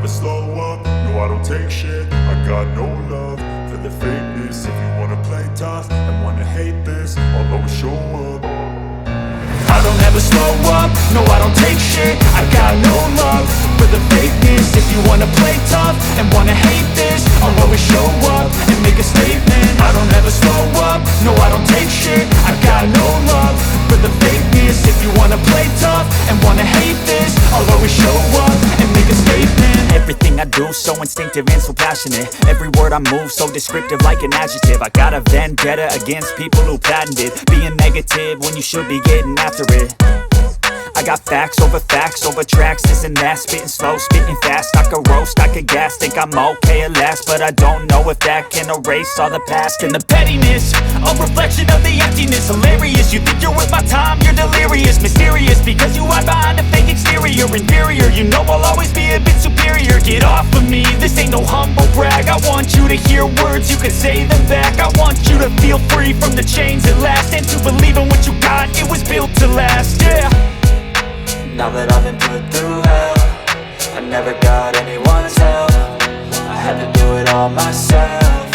slow up, no I don't take shit. I got no love for the fakeness. If you wanna play tough and wanna hate this, I'll always show up. I don't ever slow up, no I don't take shit. I got no love for the fakeness. If you wanna play tough and wanna hate this, I'll always show up and make a statement. I don't ever slow up, no I don't take shit. I got no love for the fakeness. If you wanna play tough and wanna hate this, I'll always show up and make a statement. Everything I do so instinctive and so passionate. Every word I move so descriptive like an adjective. I got a vendetta against people who patented being negative when you should be getting after it. I got facts over tracks, this and that. Spitting slow, spitting fast, I could roast, I could gas. Think I'm okay at last, but I don't know if that can erase all the past. And the pettiness, a reflection of the emptiness. Hilarious, you think you're worth my time, you're delirious. Mysterious, because you hide behind a fake exterior. Inferior, you know I'll always be a bit superior. Get off of me, this ain't no humble brag. I want you to hear words, you can say them back. I want you to feel free from the chains at last, and to believe in what you got, it was built to last, yeah. Now that I've been put through hell, I never got anyone's help. I had to do it all myself.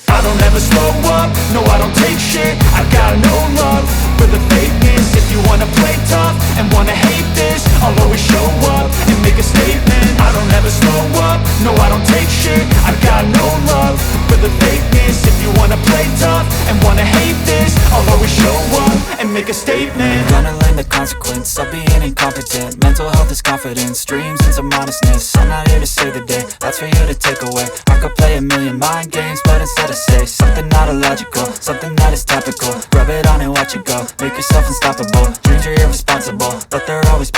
I don't ever slow up, no I don't take shit. I got no love for the fakeness. If you wanna play tough and wanna hate this, I'll always show up and make a statement. I don't ever slow up, no I don't take shit. I got no love for the fakeness. If you wanna play tough and wanna hate this, I'll always show up and make a statement. Gonna learn the consequence of being incompetent. Mental health is confidence, dreams and some modestness. I'm not here to save the day, that's for you to take away. I could play a million mind games, but instead I say something not illogical, something that is topical. Rub it on and watch it go, make yourself unstoppable. Dreams are irresponsible, but they're always possible.